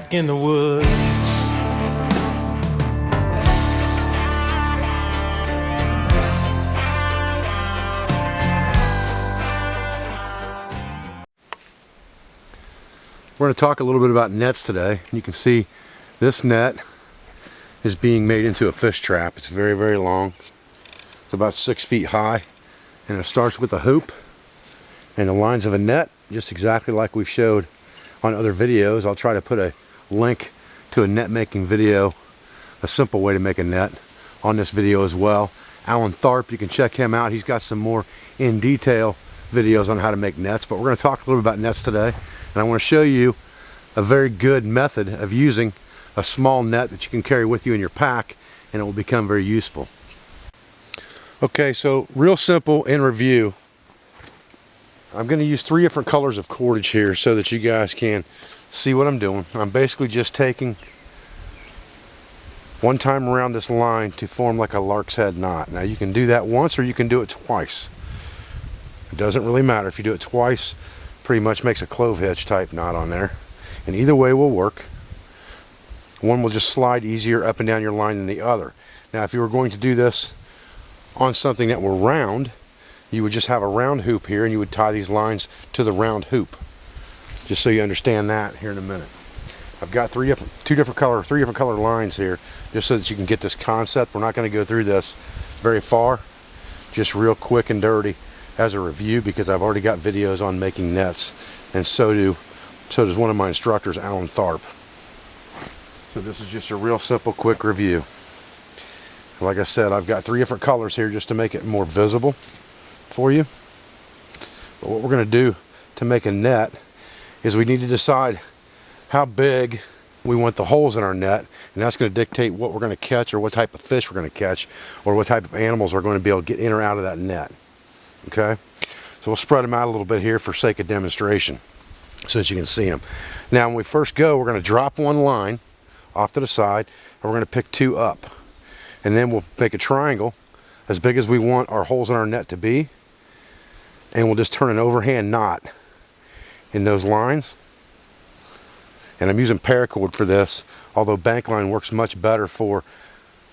back in the woods. We're going to talk a little bit about nets today. You can see this net is being made into a fish trap. It's very, very long. It's about 6 feet high, and it starts with a hoop and the lines of a net, just exactly like we've showed on other videos. I'll try to put a link to a net making video, a simple way to make a net, on this video as well. Alan Tharp, you can check him out. He's got some more in detail videos on how to make nets, but we're going to talk a little bit about nets today. And I want to show you a very good method of using a small net that you can carry with you in your pack, and it will become very useful. Okay, so real simple in review. I'm going to use 3 different colors of cordage here so that you guys can see what I'm doing. I'm basically just taking one time around this line to form like a lark's head knot. Now you can do that once or you can do it twice. It doesn't really matter. If you do it twice, pretty much makes a clove hitch type knot on there, and either way will work. One will just slide easier up and down your line than the other. Now if you were going to do this on something that were round, you would just have a round hoop here and you would tie these lines to the round hoop, just so you understand that here in a minute. I've got three different color lines here just so that you can get this concept. We're not going to go through this very far, just real quick and dirty as a review, because I've already got videos on making nets, and so does one of my instructors, Alan Tharp. So this is just a real simple quick review. Like I said, I've got 3 different colors here just to make it more visible for you. But what we're going to do to make a net is we need to decide how big we want the holes in our net, and that's going to dictate what we're going to catch, or what type of fish we're going to catch, or what type of animals are going to be able to get in or out of that net. Okay, so we'll spread them out a little bit here for sake of demonstration so that you can see them. Now when we first go, we're going to drop one line off to the side, and we're going to pick 2 up, and then we'll make a triangle as big as we want our holes in our net to be, and we'll just turn an overhand knot in those lines. And I'm using paracord for this, although bank line works much better for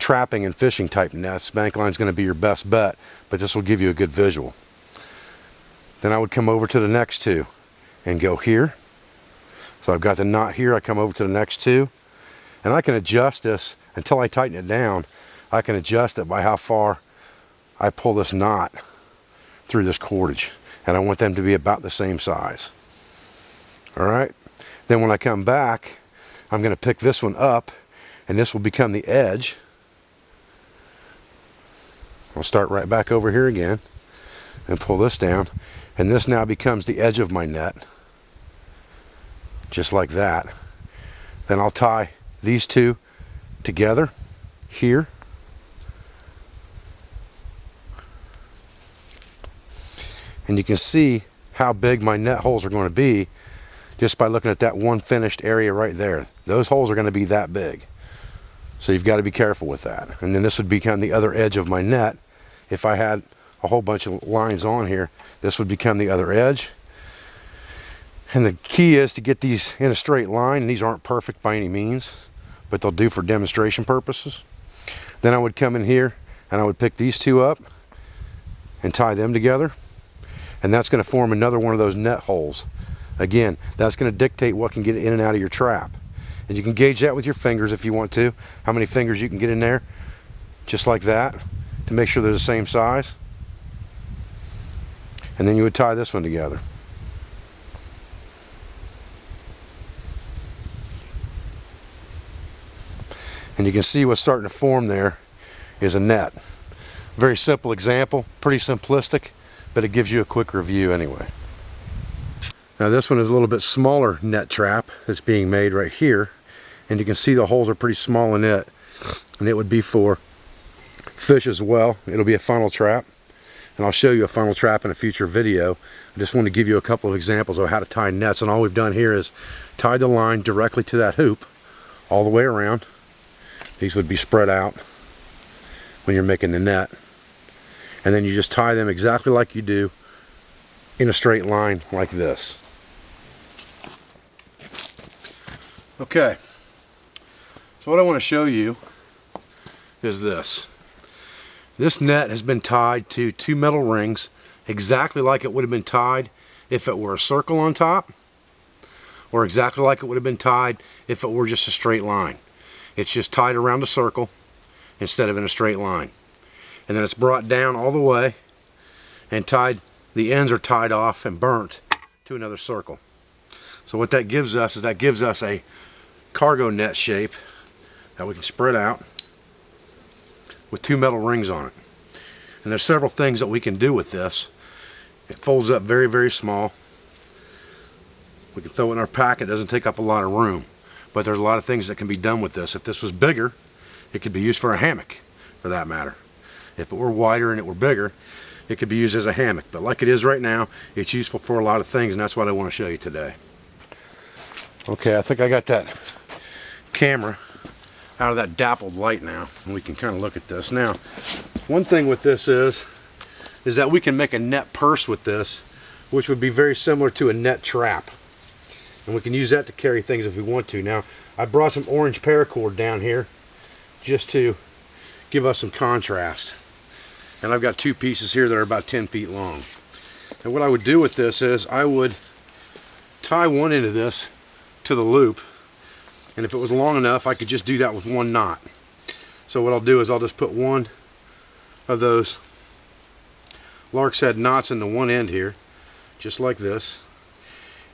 trapping and fishing type nets. Bank line is going to be your best bet, but this will give you a good visual. Then I would come over to the next 2 and go here. So I've got the knot here, I come over to the next 2, and I can adjust this until I tighten it down. I can adjust it by how far I pull this knot through this cordage, and I want them to be about the same size. All right, then when I come back, I'm going to pick this one up, and this will become the edge. I'll start right back over here again and pull this down, and this now becomes the edge of my net, just like that. Then I'll tie these 2 together here, and you can see how big my net holes are going to be just by looking at that one finished area right there. Those holes are going to be that big, so you've got to be careful with that. And then this would become the other edge of my net. If I had a whole bunch of lines on here, this would become the other edge. And the key is to get these in a straight line, and these aren't perfect by any means, but they'll do for demonstration purposes. Then I would come in here and I would pick these 2 up and tie them together, and that's going to form another one of those net holes. Again, that's going to dictate what can get in and out of your trap, and you can gauge that with your fingers if you want to, how many fingers you can get in there, just like that, to make sure they're the same size. And then you would tie this one together. And you can see what's starting to form there is a net. Very simple example, pretty simplistic, but it gives you a quick review anyway. Now this one is a little bit smaller net trap that's being made right here, and you can see the holes are pretty small in it, and it would be for fish as well. It'll be a funnel trap, and I'll show you a funnel trap in a future video. I just want to give you a couple of examples of how to tie nets, and all we've done here is tie the line directly to that hoop all the way around. These would be spread out when you're making the net, and then you just tie them exactly like you do in a straight line like this. Okay, So what I want to show you is this. This net has been tied to 2 metal rings exactly like it would have been tied if it were a circle on top, or exactly like it would have been tied if it were just a straight line. It's just tied around a circle instead of in a straight line. And then it's brought down all the way and tied, the ends are tied off and burnt to another circle. So what that gives us is that gives us a cargo net shape that we can spread out with 2 metal rings on it. And there's several things that we can do with this. It folds up very, very small. We can throw it in our pack. It doesn't take up a lot of room, but there's a lot of things that can be done with this. If this was bigger, it could be used for a hammock, for that matter. If it were wider and it were bigger, it could be used as a hammock. But like it is right now, it's useful for a lot of things, and that's what I want to show you today. Okay, I think I got that camera out of that dappled light now, and we can kind of look at this. Now, one thing with this is that we can make a net purse with this, which would be very similar to a net trap. And we can use that to carry things if we want to. Now, I brought some orange paracord down here just to give us some contrast. And I've got 2 pieces here that are about 10 feet long. And what I would do with this is I would tie one end of this to the loop, and if it was long enough I could just do that with 1 knot. So what I'll do is I'll just put one of those lark's head knots in the one end here, just like this.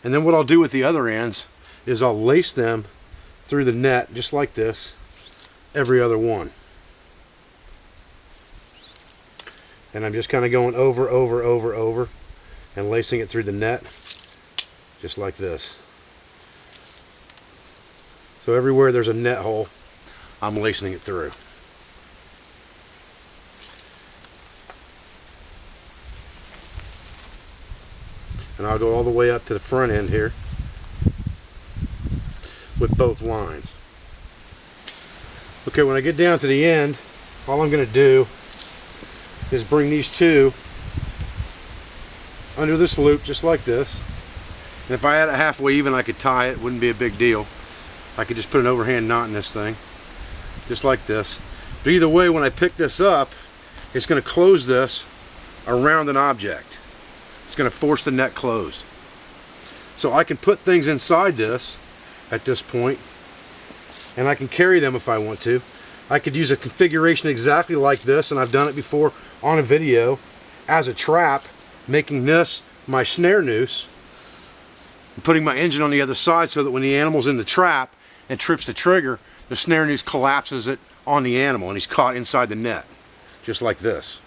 And then what I'll do with the other ends is I'll lace them through the net just like this, every other one. And I'm just kind of going over and lacing it through the net just like this. So everywhere there's a net hole, I'm lacing it through. And I'll go all the way up to the front end here with both lines. Okay, when I get down to the end, all I'm going to do is bring these 2 under this loop just like this. And if I had it halfway even, I could tie it. Wouldn't be a big deal. I could just put an overhand knot in this thing just like this. But either way, when I pick this up, it's going to close this around an object. It's going to force the net closed. So I can put things inside this at this point, and I can carry them if I want to. I could use a configuration exactly like this, and I've done it before on a video, as a trap, making this my snare noose, and putting my engine on the other side so that when the animal's in the trap and trips the trigger, the snare noose collapses it on the animal and he's caught inside the net, just like this.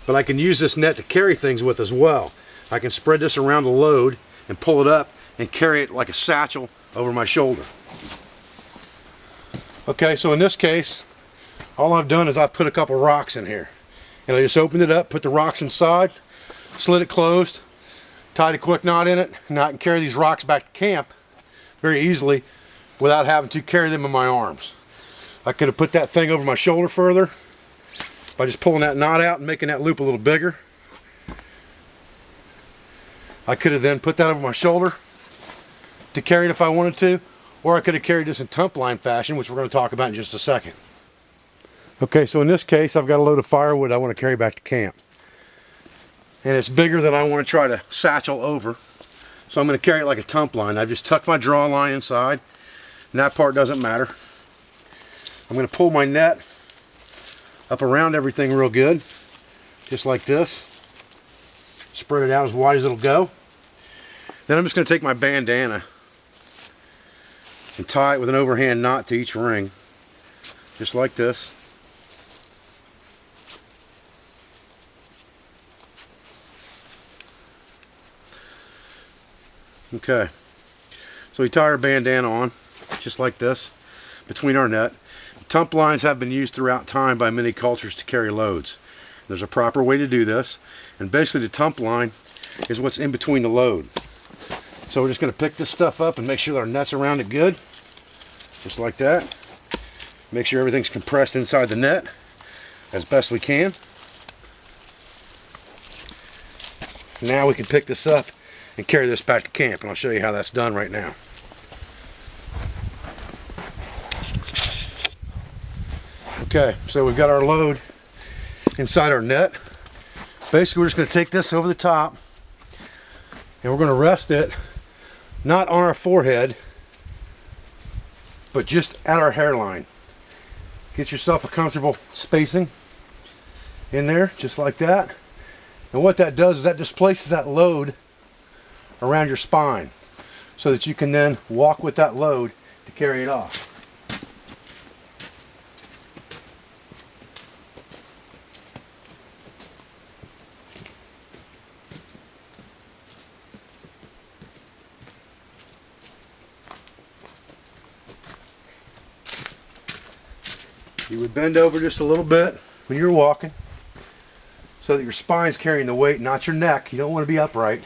But I can use this net to carry things with as well. I can spread this around the load and pull it up and carry it like a satchel over my shoulder. Okay, so in this case, all I've done is I've put a couple rocks in here. And I just opened it up, put the rocks inside, slid it closed, tied a quick knot in it. Now I can carry these rocks back to camp very easily without having to carry them in my arms. I could have put that thing over my shoulder further by just pulling that knot out and making that loop a little bigger. I could have then put that over my shoulder to carry it if I wanted to, or I could have carried this in tump line fashion, which we're going to talk about in just a second. Okay, so in this case, I've got a load of firewood I want to carry back to camp. And it's bigger than I want to try to satchel over. So I'm going to carry it like a tump line. I've just tucked my draw line inside, and that part doesn't matter. I'm going to pull my net up around everything real good, just like this. Spread it out as wide as it'll go. Then I'm just going to take my bandana and tie it with an overhand knot to each ring, just like this. Okay, so we tie our bandana on just like this between our net. Tump lines have been used throughout time by many cultures to carry loads. There's a proper way to do this, and basically the tump line is what's in between the load. So we're just going to pick this stuff up and make sure that our net's around it good, just like that. Make sure everything's compressed inside the net as best we can. Now we can pick this up and carry this back to camp, and I'll show you how that's done right now. Okay, so we've got our load inside our net. Basically, we're just going to take this over the top and we're going to rest it not on our forehead, but just at our hairline. Get yourself a comfortable spacing in there, just like that. And what that does is that displaces that load around your spine so that you can then walk with that load to carry it off. You would bend over just a little bit when you're walking so that your spine's carrying the weight, not your neck. You don't want to be upright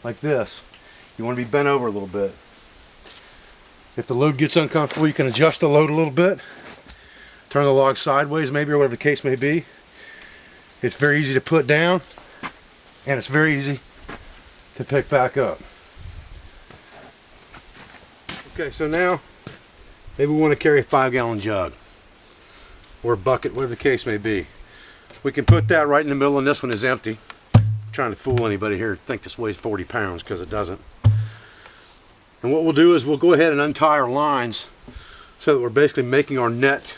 like this. You want to be bent over a little bit. If the load gets uncomfortable, you can adjust the load a little bit. Turn the log sideways maybe, or whatever the case may be. It's very easy to put down and it's very easy to pick back up. Okay, so now maybe we want to carry a 5-gallon jug or a bucket, whatever the case may be. We can put that right in the middle, and this one is empty. I'm trying to fool anybody here, think this weighs 40 pounds, because it doesn't. And what we'll do is we'll go ahead and untie our lines so that we're basically making our net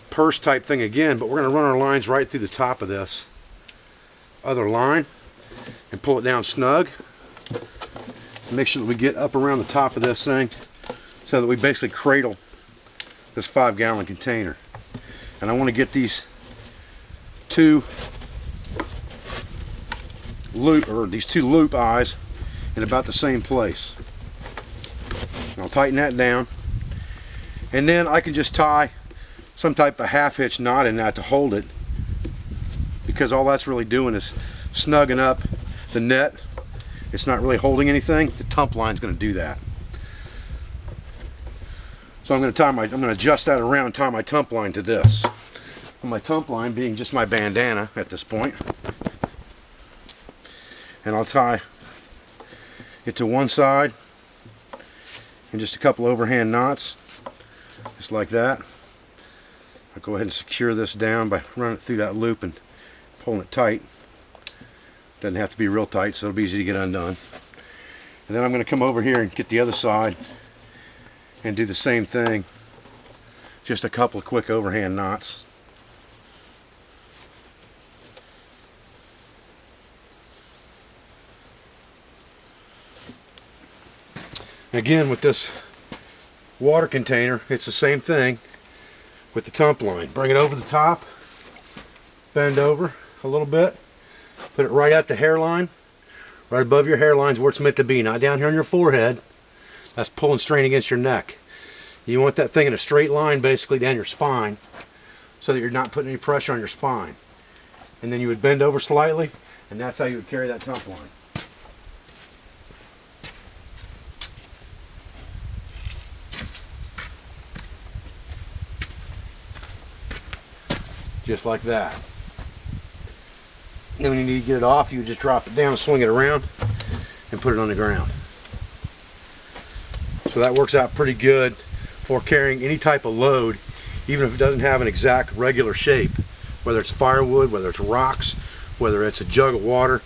purse type thing again, but we're going to run our lines right through the top of this other line and pull it down snug. Make sure that we get up around the top of this thing so that we basically cradle this 5-gallon container. And I want to get these two loop eyes in about the same place. And I'll tighten that down, and then I can just tie some type of half hitch knot in that to hold it, because all that's really doing is snugging up the net. It's not really holding anything. The tump line's going to do that. So I'm going to adjust that around and tie my tump line to this. And my tump line being just my bandana at this point. And I'll tie it to one side and just a couple overhand knots, just like that. I'll go ahead and secure this down by running it through that loop and pulling it tight. Doesn't have to be real tight, so it'll be easy to get undone. And then I'm going to come over here and get the other side and do the same thing, just a couple of quick overhand knots. Again, with this water container, it's the same thing with the tump line. Bring it over the top, bend over a little bit, put it right at the hairline, right above your hairline is where it's meant to be, not down here on your forehead. That's pulling strain against your neck. You want that thing in a straight line basically down your spine so that you're not putting any pressure on your spine. And then you would bend over slightly, and that's how you would carry that tump line. Just like that. Then when you need to get it off, you just drop it down, swing it around, and put it on the ground. So that works out pretty good for carrying any type of load, even if it doesn't have an exact regular shape. Whether it's firewood, whether it's rocks, whether it's a jug of water,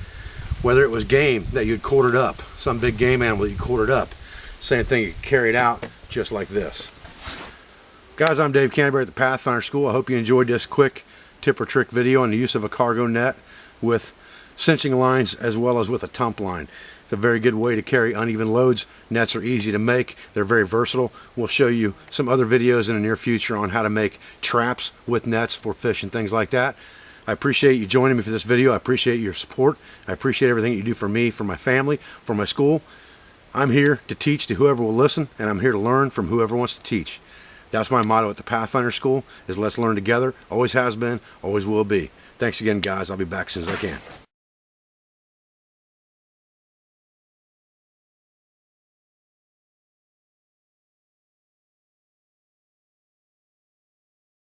whether it was game that you'd quartered up, some big game animal that you quartered up. Same thing, you carry it out just like this. Guys, I'm Dave Canterbury at the Pathfinder School. I hope you enjoyed this quick tip or trick video on the use of a cargo net with cinching lines as well as with a tump line. It's a very good way to carry uneven loads. Nets are easy to make. They're very versatile. We'll show you some other videos in the near future on how to make traps with nets for fish and things like that. I appreciate you joining me for this video. I appreciate your support. I appreciate everything you do for me, for my family, for my school. I'm here to teach to whoever will listen, and I'm here to learn from whoever wants to teach. That's my motto at the Pathfinder School, is let's learn together. Always has been, always will be. Thanks again, guys. I'll be back as soon as I can.